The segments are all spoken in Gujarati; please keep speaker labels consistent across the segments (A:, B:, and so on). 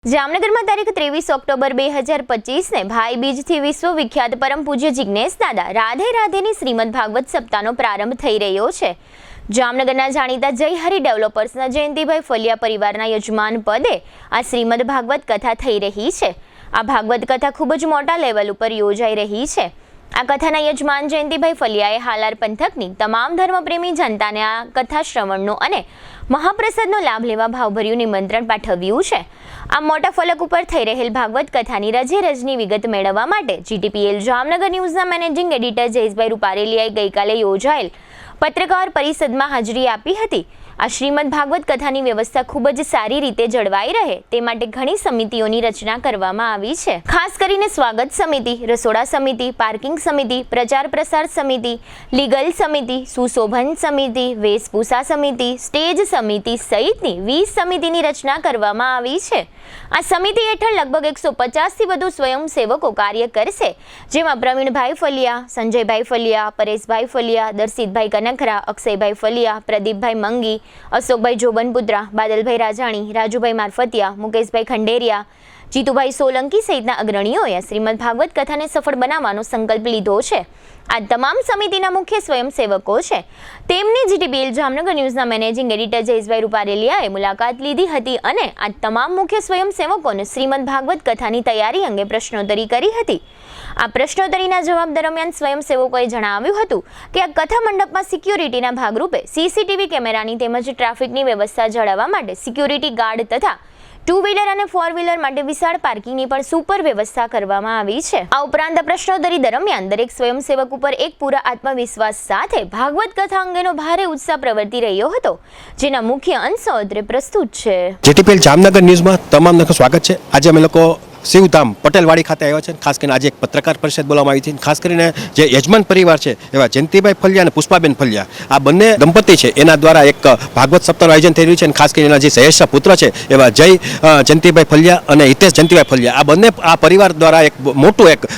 A: જામનગરમાં તારીખ 23 ઓક્ટોબર 2025 ને ભાઈ બીજથી વિશ્વ વિખ્યાત પરમ પૂજ્ય જિજ્ઞેશ દાદા રાધે રાધેની શ્રીમદ ભાગવત સપ્તાહનો પ્રારંભ થઈ રહ્યો છે। જામનગરના જાણીતા જય હરિ ડેવલપર્સના જયંતિભાઈ ફલિયા પરિવારના યજમાન પદે આ શ્રીમદ ભાગવત કથા થઈ રહી છે। આ ભાગવત કથા ખૂબ જ મોટા લેવલ ઉપર યોજાઈ રહી છે। આ કથાના યજમાન જયંતિભાઈ ફલિયાએ હાલાર પંથકની તમામ ધર્મપ્રેમી જનતાને આ કથા શ્રવણનો અને મહાપ્રસાદનો લાભ લેવા ભાવભર્યું નિમંત્રણ પાઠવ્યું છે। આ મોટા ફલક ઉપર થઈ રહેલ ભાગવત કથાની રજની વિગત મેળવવા માટે જીટીપીએલ જામનગર ન્યૂઝના મેનેજિંગ એડિટર જયેશભાઈ રૂપારેલિયાએ ગઈકાલે યોજાયેલ પત્રકાર પરિષદમાં હાજરી આપી હતી। આ શ્રીમદ ભાગવત કથાની વ્યવસ્થા ખૂબ જ સારી રીતે જળવાઈ રહે તે માટે ઘણી સમિતિઓની રચના કરવામાં આવી છે। ખાસ કરીને સ્વાગત સમિતિ, રસોડા સમિતિ, પાર્કિંગ સમિતિ, પ્રચાર પ્રસાર સમિતિ, લીગલ સમિતિ, સુશોભન સમિતિ, વેશભૂષા સમિતિ, સ્ટેજ સમિતિ સહિતની 20 સમિતિની રચના કરવામાં આવી છે। આ સમિતિ હેઠળ લગભગ 150થી વધુ સ્વયંસેવકો કાર્ય કરશે, જેમાં પ્રવીણભાઈ ફલિયા, સંજયભાઈ ફલિયા, પરેશભાઈ ફલિયા, દર્શિતભાઈ કનખરા, અક્ષયભાઈ ફલિયા, પ્રદીપભાઈ મંગી, અશોકભાઈ જોબનપુત્રા, બાદલભાઈ રાજાણી, રાજુભાઈ મારફતિયા, મુકેશભાઈ ખંડેરિયા, જીતુભાઈ સોલંકી સહિતના અગ્રણીઓએ શ્રીમદ ભાગવત કથાને સફળ બનાવવાનો સંકલ્પ લીધો છે। આ તમામ સમિતિના મુખ્ય સ્વયંસેવકો છે। તેમની જીટીપીએલ જામનગર ન્યૂઝના મેનેજિંગ એડિટર જયેશભાઈ રૂપારેલિયાએ મુલાકાત લીધી હતી અને આ તમામ મુખ્ય સ્વયંસેવકોને શ્રીમદ ભાગવત કથાની તૈયારી અંગે પ્રશ્નોત્તરી કરી હતી। આ પ્રશ્નોત્તરીના જવાબ દરમિયાન સ્વયંસેવકોએ જણાવ્યું હતું કે આ કથા મંડપમાં સિક્યોરિટીના ભાગરૂપે સીસીટીવી કેમેરાની તેમજ ટ્રાફિકની વ્યવસ્થા જાળવવા માટે સિક્યોરિટી ગાર્ડ તથા 2 વ્હીલર અને 4 વ્હીલર માટે વિશાળ પાર્કિંગની પણ સુપર વ્યવસ્થા કરવામાં આવી છે। આ ઉપરાંત પ્રશ્નોત્તરી દરમિયાન દરેક સ્વયંસેવક ઉપર એક પૂરા આત્મવિશ્વાસ સાથે ભાગવત કથા અંગેનો ભારે ઉત્સાહ પ્રવર્તી રહ્યો હતો, જેના મુખ્ય અંશો અત્રે પ્રસ્તુત છે।
B: જીટીપીએલ જામનગર ન્યૂઝમાં તમામનું સ્વાગત છે। આજે અમે લોકો શિવધામ પટેલવાડી ખાતે આવ્યા છે। ખાસ કરીને આજે એક પત્રકાર પરિષદ બોલાવવામાં આવી છે। ખાસ કરીને જે યજમાન પરિવાર છે એવા જયંતિભાઈ ફલિયા અને પુષ્પાબેન ફલિયા, આ બંને દંપતી છે એના દ્વારા એક ભાગવત સપ્તાહનું આયોજન થઈ રહ્યું છે। અને ખાસ કરીને એના જે સહેસા પુત્ર છે એવા જય જયંતિભાઈ ફલિયા અને હિતેશ જયંતિભાઈ ફલિયા, આ બંને આ પરિવાર દ્વારા એક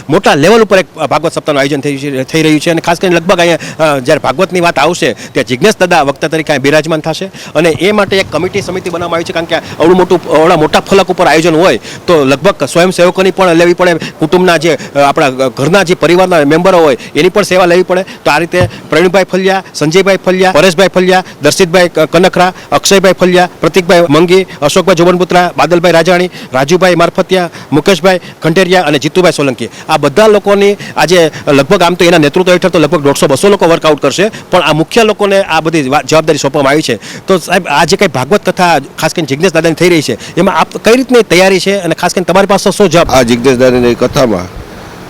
B: મોટા લેવલ ઉપર એક ભાગવત સપ્તાહનું આયોજન થઈ રહ્યું છે। અને ખાસ કરીને લગભગ અહીંયા જ્યારે ભાગવતની વાત આવશે ત્યાં જિજ્ઞેશ દાદા વક્તા તરીકે બિરાજમાન થશે અને એ માટે એક કમિટી સમિતિ બનાવવામાં આવી છે। કારણ કે આવડા મોટા ફલક ઉપર આયોજન હોય તો લગભગ સ્વયંસેવકોની પણ લેવી પડે, કુટુંબના જે આપણા ઘરના જે પરિવારના મેમ્બરો હોય એની પણ સેવા લેવી પડે। તો આ રીતે પ્રવીણભાઈ ફલિયા, સંજયભાઈ ફલિયા, પરેશભાઈ ફલિયા, દર્શિતભાઈ કનખરા, અક્ષયભાઈ ફલિયા, પ્રતિકભાઈ મંગી, અશોકભાઈ જોબનપુત્રા, બાદલભાઈ રાજાણી, રાજુભાઈ મારફતિયા, મુકેશભાઈ ખંડેરિયા અને જીતુભાઈ સોલંકી, આ બધા લોકોની આજે લગભગ આમ તો એના નેતૃત્વ હેઠળ તો લગભગ 150-200 લોકો વર્કઆઉટ કરશે, પણ આ મુખ્ય લોકોને આ બધી જવાબદારી સોંપવામાં આવી છે। તો સાહેબ આ જે કંઈ ભાગવત કથા ખાસ કરીને જિજ્ઞેશ દાદાની થઈ રહી છે એમાં આપ કઈ રીતની તૈયારી છે અને ખાસ કરીને તમારી પાસે શું જવાબ?
C: આ જિજ્ઞેશ દાદાની કથામાં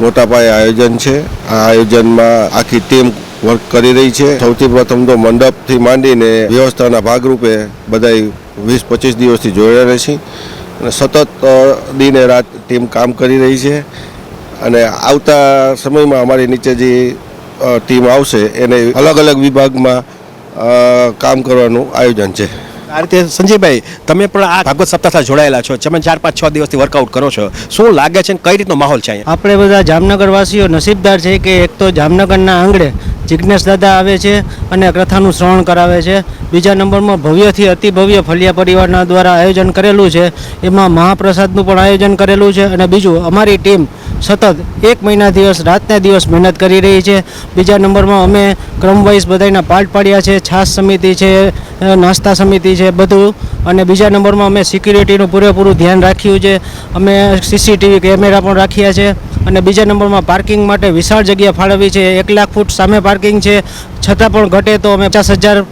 C: મોટા પાયે આયોજન છે। આ આયોજનમાં આખી ટીમ વર્ક કરી રહી છે। સૌથી પ્રથમ તો મંડપથી માંડીને વ્યવસ્થાના ભાગરૂપે બધા 20-25 દિવસથી જોડાયેલા છે અને સતત દિને રાત ટીમ કામ કરી રહી છે અને આવતા સમયમાં અમારી નીચે જે ટીમ આવશે એને અલગ અલગ વિભાગમાં કામ કરવાનું આયોજન છે।
B: આ રીતે સંજયભાઈ, તમે પણ આ ભાગવત સપ્તાહ સાથે જોડાયેલા છો, તમે 4-5-6 દિવસથી વર્કઆઉટ કરો છો, શું લાગે છે કઈ રીતનો માહોલ છે અહીંયા?
D: આપણે બધા જામનગર વાસીઓ નસીબદાર છે કે એક તો જામનગરના આંગણે જિજ્ઞેશ દાદા આવે છે અને કથાનું શ્રવણ કરાવે છે। બીજા નંબરમાં ભવ્યથી અતિ ભવ્ય ફલિયા પરિવારના દ્વારા આયોજન કરેલું છે, એમાં મહાપ્રસાદનું પણ આયોજન કરેલું છે। અને બીજું અમારી ટીમ સતત 1 મહિના દિવસ રાતને દિવસ મહેનત કરી રહી છે। બીજા નંબરમાં અમે ક્રમવાઇઝ બધાના પાર્ટ પાડ્યા છે, છાસ સમિતિ છે, નાસ્તા સમિતિ છે બધું। અને બીજા નંબરમાં અમે સિક્યુરિટીનું પૂરેપૂરું ધ્યાન રાખ્યું છે, અમે સીસીટીવી કેમેરા પણ રાખ્યા છે। અને બીજા નંબરમાં પાર્કિંગ માટે વિશાળ જગ્યા ફાળવી છે, 1 લાખ ફૂટ સામે પાર્કિંગ છે, છતાં પણ ઘટે તો અમે 50,000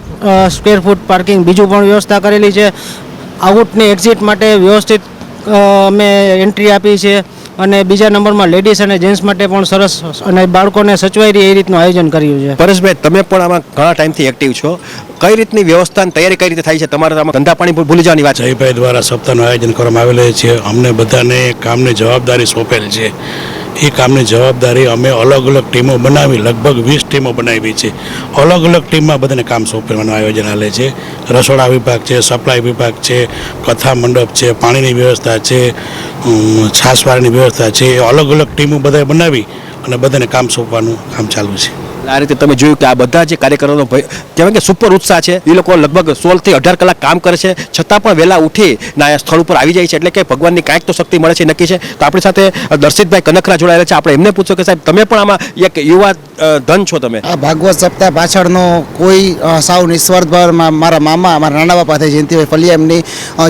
D: સ્ક્વેર ફૂટ પાર્કિંગ બીજું પણ વ્યવસ્થા કરેલી છે। આઉટની એક્ઝિટ માટે વ્યવસ્થિત અમે એન્ટ્રી આપી છે અને બીજા નંબરમાં લેડીઝ અને જેન્ટ્સ માટે પણ સરસ અને બાળકોને સચવાઈ રહે એ રીતનું આયોજન કર્યું છે।
B: પરેશભાઈ, તમે પણ આમાં ઘણા ટાઈમથી એક્ટિવ છો, કઈ રીતની વ્યવસ્થા અને તૈયારી કઈ રીતે થાય છે? તમારે આમાં ધંધા પાણી ભૂલી જવાની વાત?
E: જયભાઈ દ્વારા સપ્તાહનું આયોજન કરવામાં આવેલું છે। અમને બધાને કામની જવાબદારી સોંપેલ છે। એ કામની જવાબદારી અમે અલગ અલગ ટીમો બનાવી, લગભગ 20 ટીમો બનાવી છે। અલગ અલગ ટીમમાં બધાને કામ સોંપવાનું આયોજન હાલે છે। રસોડા વિભાગ છે, સપ્લાય વિભાગ છે, કથા મંડપ છે, પાણીની વ્યવસ્થા છે, છાસવાળાની વ્યવસ્થા છે, અલગ અલગ ટીમો બધા બનાવી અને બધાને કામ સોંપવાનું કામ ચાલુ છે।
B: આ રીતે તમે જોયું કે આ બધા જે કાર્યકરોનો કહેવાય કે સુપર ઉત્સાહ છે. એ લોકો લગભગ 16 થી 18 કલાક કામ કરે છે, છતાં પણ વહેલા ઉઠી ના સ્થળ ઉપર આવી જાય છે. એટલે કે ભગવાનની કાંઈક તો શક્તિ મળે છે, નક્કી છે. તો આપણી સાથે દર્શિતભાઈ કનકરા જોડાયેલા છે. આપણે એમને પૂછો કે સાહેબ તમે પણ આમાં એક યુવા ધન છો તમે.
F: આ ભાગવત સપ્તાહ પાછળનો કોઈ સાવ નિસ્વાર્થ ભાવ મારા મામા, મારા નાના બાપા થાય જયંતિભાઈ ફલિયા, એમની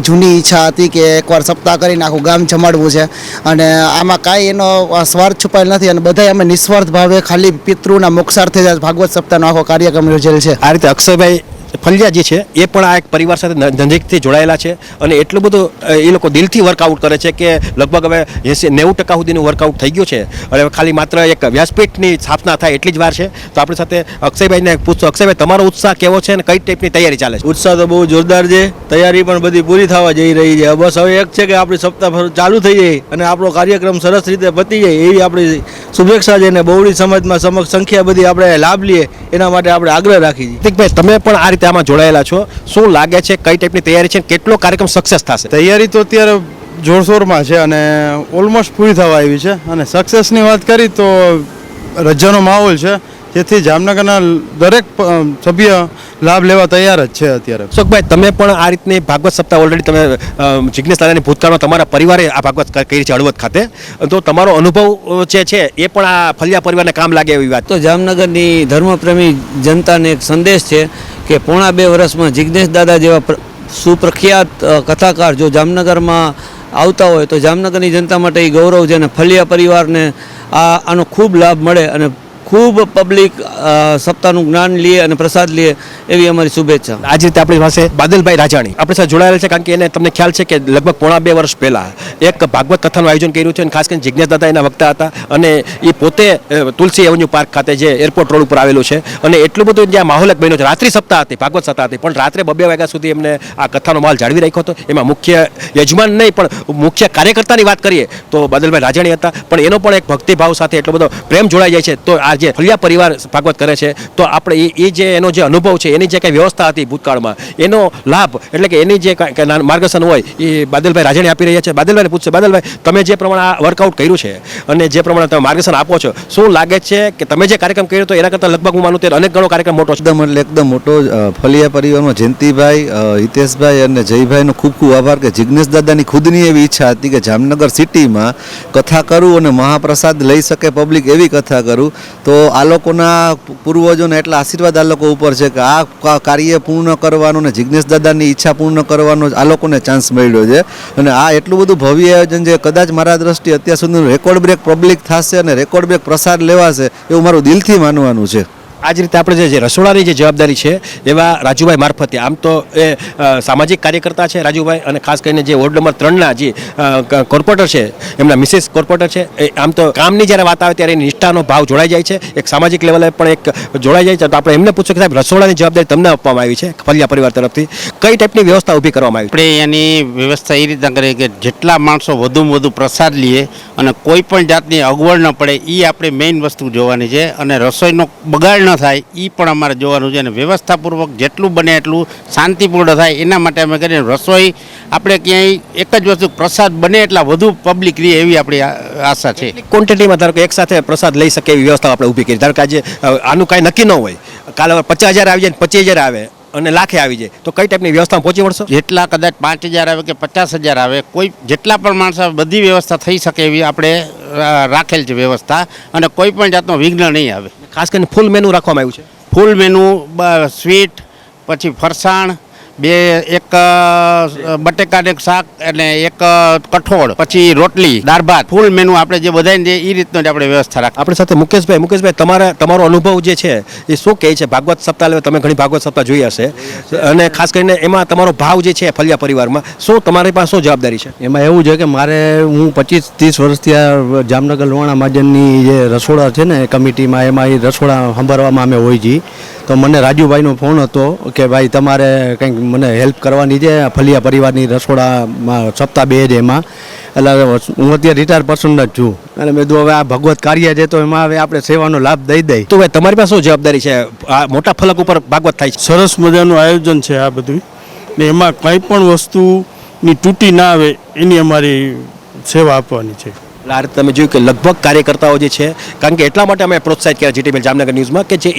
F: જૂની ઈચ્છા હતી કે એકવાર સપ્તાહ કરીને આખું ગામ જમાડવું છે. અને આમાં કાંઈ એનો સ્વાર્થ છુપાયેલ નથી અને બધાય અમે નિસ્વાર્થ ભાવે ખાલી પિતૃના મોક્ષાર્થે જ ભાગવત સપ્તાહનો આખો કાર્યક્રમ યોજેલ છે.
B: આ રીતે અક્ષયભાઈ ફલિયા જે છે એ પણ આ એક પરિવાર સાથે નજીકથી જોડાયેલા છે અને એટલું બધું એ લોકો દિલથી વર્કઆઉટ કરે છે કે લગભગ હવે 80-90% સુધીનું વર્કઆઉટ થઈ ગયું છે. અને હવે ખાલી માત્ર એક વ્યાસપીઠની સ્થાપના થાય એટલી જ વાર છે. તો આપણી સાથે અક્ષયભાઈને પૂછતો, અક્ષયભાઈ તમારો ઉત્સાહ કેવો છે અને કઈ ટાઈપની તૈયારી ચાલે છે?
G: ઉત્સાહ તો બહુ જોરદાર છે, તૈયારી પણ બધી પૂરી થવા જઈ રહી છે. બસ હવે એક છે કે આપણી સપ્તાહ ચાલુ થઈ જાય અને આપણો કાર્યક્રમ સરસ રીતે પતી જાય એવી આપણી શુભેચ્છા છે. અને બહુડી સમાજમાં સંખ્યા બધી આપણે લાભ લઈએ એના માટે આપણે આગ્રહ રાખી છીએ.
B: ભાઈ તમે પણ આ રીતે આમાં જોડાયેલા છો, શું લાગે છે કઈ ટાઈપની તૈયારી છે, કેટલો કાર્યક્રમ સક્સેસ થશે?
H: તૈયારી તો અત્યારે જોરશોરમાં છે અને ઓલમોસ્ટ પૂરી થવા આવી છે. અને સક્સેસની વાત કરી તો રજાનો માહોલ છે, જેથી જામનગરના દરેક સભ્ય લાભ લેવા તૈયાર જ છે અત્યારે.
B: અશોકભાઈ તમે પણ આ રીતની ભાગવત સપ્તાહ ઓલરેડી તમે જિજ્ઞેશ દાદાની ભૂતકાળમાં તમારા પરિવારે આ ભાગવત કરી છે હળવદ ખાતે, તો તમારો અનુભવ જે છે એ પણ આ ફલિયા પરિવારને કામ લાગે એવી વાત?
I: તો જામનગરની ધર્મપ્રેમી જનતાને એક સંદેશ છે કે પોણા 2 વર્ષમાં જિજ્ઞેશ દાદા જેવા સુપ્રખ્યાત કથાકાર જો જામનગરમાં આવતા હોય તો જામનગરની જનતા માટે એ ગૌરવ છે. અને ફલિયા પરિવારને આનો ખૂબ લાભ મળે અને ખૂબ પબ્લિક સપ્તાહનું જ્ઞાન લે અને પ્રસાદ લે એવી અમારી શુભેચ્છા.
B: આ જ રીતે આપણી પાસે બાદલભાઈ રાજાણી આપણી સાથે જોડાયેલા છે, કારણ કે એને તમને ખ્યાલ છે કે લગભગ પોણા 2 વર્ષ પહેલાં એક ભાગવત કથાનું આયોજન કર્યું છે અને ખાસ કરીને જિજ્ઞેશ દાદા એના વક્તા હતા. અને એ પોતે તુલસી એવન્યુ પાર્ક ખાતે જે એરપોર્ટ રોડ ઉપર આવેલું છે અને એટલું બધું જ્યાં માહોલ બન્યો છે. રાત્રિ સપ્તાહ હતી, ભાગવત સપ્તાહ હતી, પણ રાત્રે 2 વાગ્યા સુધી એમને આ કથાનો માહોલ જાળવી રાખ્યો હતો. એમાં મુખ્ય યજમાન નહીં પણ મુખ્ય કાર્યકર્તાની વાત કરીએ તો બાદલભાઈ રાજાણી હતા. પણ એનો પણ એક ભક્તિભાવ સાથે એટલો બધો પ્રેમ જોડાઈ જાય છે. તો આ જે ફલિયા પરિવાર ભાગવત કરે છે તો આપણે એ જે એનો જે અનુભવ છે, એની જે કંઈ વ્યવસ્થા હતી ભૂતકાળમાં, એનો લાભ એટલે કે એની જે માર્ગદર્શન હોય એ બાદલભાઈ રાજાણી આપી રહ્યા છે. બાદલભાઈને પૂછશે, બાદલભાઈ તમે જે પ્રમાણે આ વર્કઆઉટ કર્યું છે અને જે પ્રમાણે તમે માર્ગદર્શન આપો છો, શું લાગે છે કે તમે જે કાર્યક્રમ કર્યો તો એના કરતાં લગભગ હું માનું તે અનેક ગણો કાર્યક્રમ મોટો છે?
J: એકદમ મોટો. ફલિયા પરિવારમાં જયંતિભાઈ, હિતેશભાઈ અને જયભાઈનો ખૂબ ખૂબ આભાર કે જિજ્ઞેશ દાદાની ખુદની એવી ઈચ્છા હતી કે જામનગર સિટીમાં કથા કરું અને મહાપ્રસાદ લઈ શકે પબ્લિક એવી કથા કરું. તો આ લોકોના પૂર્વજોને એટલા આશીર્વાદ આ લોકો ઉપર છે કે આ કાર્ય પૂર્ણ કરવાનો ને જિજ્ઞેશ દાદાની ઈચ્છા પૂર્ણ કરવાનો આ લોકોને ચાન્સ મળ્યો છે. અને આ એટલું બધું ભવ્ય આયોજન છે, કદાચ મારા દ્રષ્ટિએ અત્યાર સુધી રેકોર્ડ બ્રેક પબ્લિક થશે અને રેકોર્ડ બ્રેક પ્રસાદ લેવાશે એવું મારું દિલથી માનવાનું છે.
B: આ જ રીતે આપણે જે રસોડાની જે જવાબદારી છે એવા રાજુભાઈ મારફતે, આમ તો એ સામાજિક કાર્યકર્તા છે રાજુભાઈ, અને ખાસ કરીને જે વોર્ડ નંબર 3ના જે કોર્પોરેટર છે એમના મિસેસ કોર્પોરેટર છે, એ આમ તો કામની જ્યારે વાત આવે ત્યારે નિષ્ઠાનો ભાવ જોડાઈ જાય છે, એક સામાજિક લેવલે પણ એક જોડાઈ જાય છે. તો આપણે એમને પૂછ્યું કે સાહેબ રસોડાની જવાબદારી તમને આપવામાં આવી છે ફલિયા પરિવાર તરફથી, કઈ ટાઈપની વ્યવસ્થા ઊભી કરવામાં આવી?
K: આપણે એની વ્યવસ્થા એ રીતના કરીએ કે જેટલા માણસો વધુમાં વધુ પ્રસાદ લઈએ અને કોઈ પણ જાતની અગવડ ન પડે એ આપણે મેઇન વસ્તુ જોવાની છે. અને રસોઈનો બગાડ ન થાય એ પણ અમારે જોવાનું છે. અને વ્યવસ્થાપૂર્વક જેટલું બને એટલું શાંતિપૂર્ણ થાય એના માટે અમે કરીએ. રસોઈ આપણે ક્યાંય એક જ વસ્તુ પ્રસાદ બને એટલા વધુ પબ્લિક રહે એવી આપણી આશા છે.
B: ક્વોન્ટિટીમાં ધારો કે એક સાથે પ્રસાદ લઈ શકે એવી વ્યવસ્થા આપણે ઊભી કરી. ધારો કે આજે આનું કાંઈ નક્કી ન હોય, કાલે 50,000 આવી જાય, 25,000 આવે અને લાખે આવી જાય, તો કઈ ટાઈપની વ્યવસ્થા પહોંચી વળશો?
K: જેટલા કદાચ 5,000 આવે કે 50,000 આવે, કોઈ જેટલા પણ માણસો બધી વ્યવસ્થા થઈ શકે એવી આપણે રાખેલ છે વ્યવસ્થા, અને કોઈ પણ જાતનો વિઘ્ન નહીં આવે.
B: ખાસ કરીને ફૂલ મેનુ રાખવામાં આવ્યું છે.
K: ફૂલ મેનુ, સ્વીટ, પછી ફરસાણ, એક બટેકાનું શાક અને એક કઠોળ, પછી રોટલી, દાળ ભાત, ફૂલ મેનુ આપણે જે બધાને જે એ રીતનો જ આપણે વ્યવસ્થા રાખી.
B: આપણી સાથે મુકેશભાઈ, તમારો અનુભવ જે છે એ શું કહે છે? ભાગવત સપ્તાહ તમે ઘણી ભાગવત સપ્તાહ જોઈ હશે અને ખાસ કરીને એમાં તમારો ભાવ જે છે ફલિયા પરિવારમાં, શું તમારી પાસે શું જવાબદારી છે?
D: એમાં એવું છે કે હું 25-30 વર્ષથી આ જામનગર લોહાણા મહાજનની જે રસોડા છે ને કમિટીમાં, એમાં એ રસોડા સંભાળવામાં અમે હોય છીએ. તો મને રાજુભાઈનો ફોન હતો કે ભાઈ તમારે કંઈક મને હેલ્પ કરવાની છે ફલિયા પરિવારની રસોડામાં સપ્તાહ 2 છે એમાં. એટલે હું અત્યારે રિટાયર પર્સન જ છું અને મેં કીધું હવે આ ભગવત કાર્ય છે તો એમાં હવે આપણે સેવાનો લાભ દઈ દઈ.
B: તો ભાઈ તમારી પાસે શું જવાબદારી છે? આ મોટા ફલક ઉપર ભાગવત થાય છે,
H: સરસ મજાનું આયોજન છે આ બધું, ને એમાં કંઈ પણ વસ્તુની તૂટી ના આવે એની અમારી સેવા આપવાની છે.
B: એટલે આ રીતે તમે જોયું કે લગભગ કાર્યકર્તાઓ જે છે, કારણ કે એટલા માટે અમે પ્રોત્સાહિત કર્યા જીટીવીએલ જામનગર ન્યૂઝમાં કે જે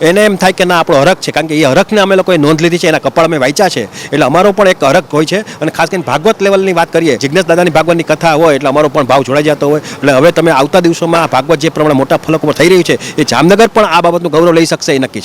B: એને એમ થાય કે ના આપણો હરખ છે, કારણ કે એ હરખને અમે લોકોએ નોંધ લીધી છે, એના કપાળ અમે વાંચ્યા છે, એટલે અમારો પણ એક હરખ હોય છે. અને ખાસ કરીને ભાગવત લેવલની વાત કરીએ, જિજ્ઞેશ દાદાની ભાગવતની કથા હોય એટલે અમારો પણ ભાવ જોડાઈ જતો હોય. એટલે હવે તમે આવતા દિવસોમાં આ ભાગવત જે પ્રમાણે મોટા ફલક ઉપર થઈ રહ્યું છે, એ જામનગર પણ આ બાબતનું ગૌરવ લઈ શકશે એ નક્કી છે.